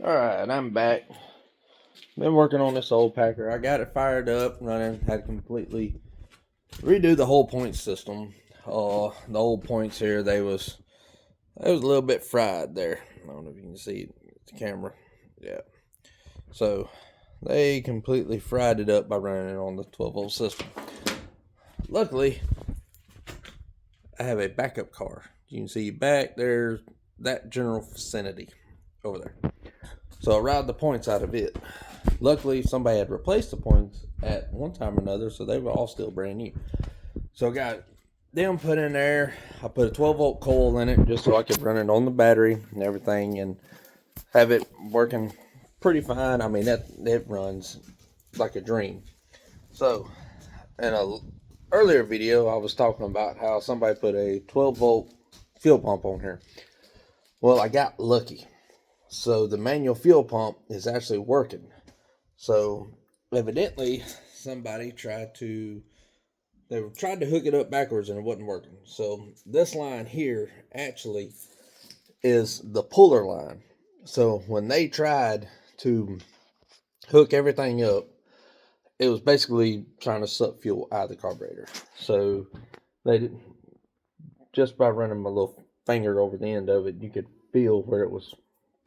Alright, I'm back. Been working on this old packer. I got it fired up, running, had to completely redo the whole point system. The old points here, they was a little bit fried there. I don't know if you can see it with the camera. Yeah. So they completely fried it up by running it on the 12-volt system. Luckily, I have a backup car. You can see back there's that general vicinity over there. So I routed the points out of it. Luckily, somebody had replaced the points at one time or another, so they were all still brand new. So I got them put in there. I put a 12-volt coil in it just so I could run it on the battery and everything and have it working pretty fine. I mean, it runs like a dream. So, in a earlier video, I was talking about how somebody put a 12-volt fuel pump on here. Well, I got lucky. So the manual fuel pump is actually working. So evidently somebody tried to hook it up backwards and it wasn't working. So this line here actually is the puller line. So when they tried to hook everything up, it was basically trying to suck fuel out of the carburetor. So they didn't, just by running my little finger over the end of it, you could feel where it was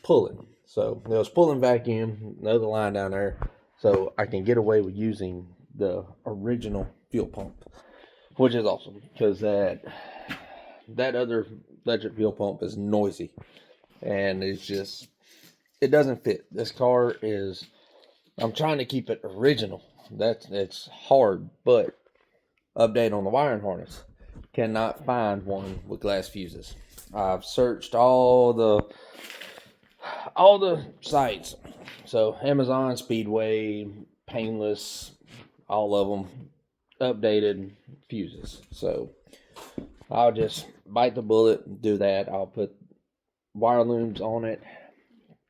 pulling. So it was pulling vacuum, another line down there, so I can get away with using the original fuel pump, which is awesome because that other electric fuel pump is noisy and it doesn't fit. This car is, I'm trying to keep it original. It's hard, but update on the wiring harness. Cannot find one with glass fuses. I've searched all the sites. So Amazon, Speedway, Painless, all of them updated fuses. So I'll just bite the bullet and do that. I'll put wire looms on it.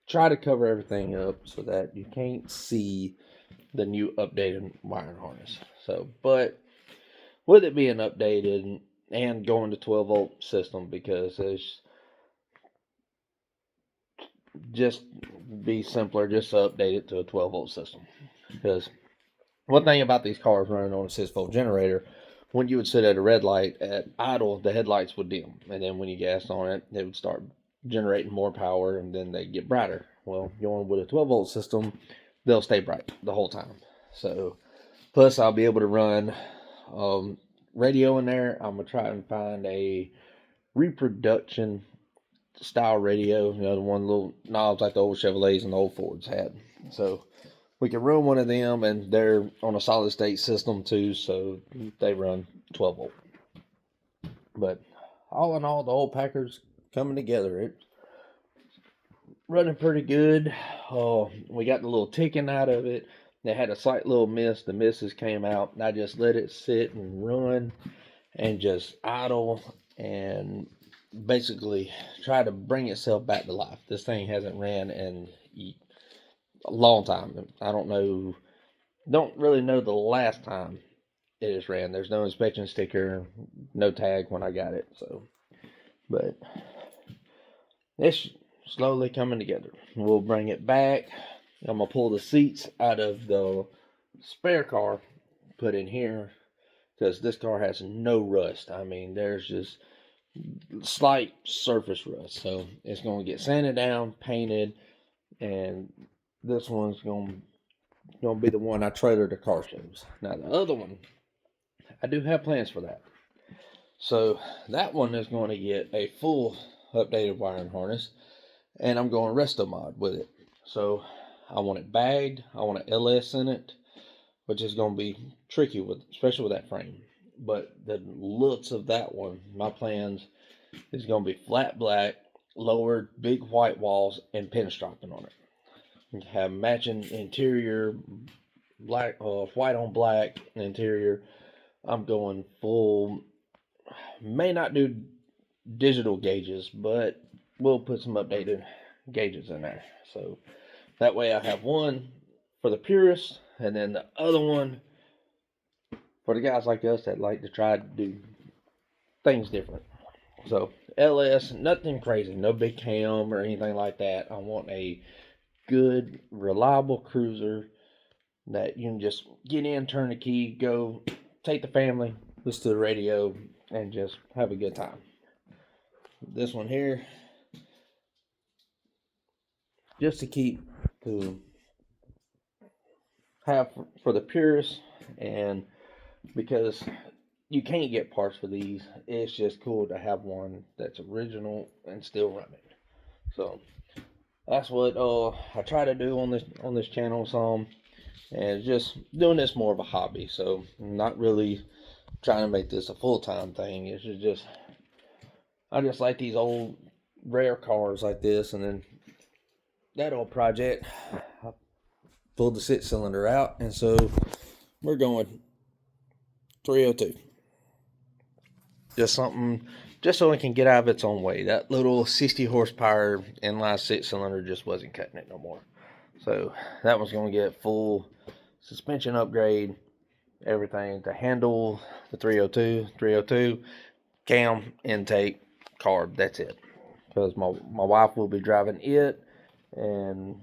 Try to cover everything up so that you can't see the new updated wiring harness. So, but with it being updated and going to 12-volt system, because it's just be simpler just to update it to a 12-volt system. Because one thing about these cars running on a 6-volt generator, when you would sit at a red light at idle, the headlights would dim, and then when you gassed on it, it would start generating more power, and then they'd get brighter. Well, going with a 12-volt system, they'll stay bright the whole time. So, plus I'll be able to run radio in there. I'm gonna try and find a reproduction style radio, the one little knobs like the old Chevrolets and the old Fords had. So we can run one of them, and they're on a solid state system too, so they run 12 volt. But all in all, the old Packard's coming together. It's running pretty good. We got the little ticking out of it. They had a slight little miss. The misses came out, and I just let it sit and run and just idle and basically try to bring itself back to life. This thing hasn't ran in a long time. I don't really know the last time it has ran. There's no inspection sticker, no tag when I got it. So, but it's slowly coming together. We'll bring it back. I'm gonna pull the seats out of the spare car, put in here, because this car has no rust. I mean, there's just slight surface rust. So it's going to get sanded down, painted, and this one's going to be the one I trailer to car shows. Now the other one, I do have plans for that. So that one is going to get a full updated wiring harness, and I'm going resto mod with it. So I want it bagged. I want an LS in it, which is going to be tricky especially with that frame. But the looks of that one, my plans is going to be flat black, lowered, big white walls, and pinstriping on it. Have matching interior, black, white on black interior. I'm going full. May not do digital gauges, but we'll put some updated gauges in there. So that way I have one for the purists, and then the other one for the guys like us that like to try to do things different. So LS, nothing crazy, no big cam or anything like that. I want a good, reliable cruiser that you can just get in, turn the key, go, take the family, listen to the radio, and just have a good time. This one here, just to have for the purists, and because you can't get parts for these, it's just cool to have one that's original and still running. So that's what I try to do on this channel some, and just doing this more of a hobby. So I'm not really trying to make this a full-time thing. It's just I just like these old rare cars like this, and then that old project I pulled the 6-cylinder out, and so we're going 302. Just something, just so it can get out of its own way. That little 60 horsepower inline 6-cylinder just wasn't cutting it no more. So that was going to get full suspension upgrade, everything to handle the 302, cam, intake, carb. That's it. Because my wife will be driving it, and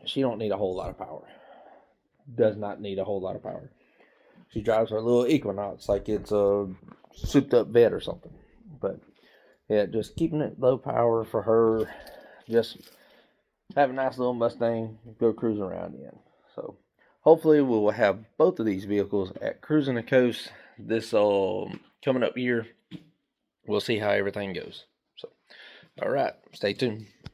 she don't need a whole lot of power. Does not need a whole lot of power. She drives her little Equinox like it's a souped up vet or something. But yeah, just keeping it low power for her. Just have a nice little Mustang, go cruising around in. So hopefully we will have both of these vehicles at Cruising the Coast this coming up year. We'll see how everything goes. So, all right, stay tuned.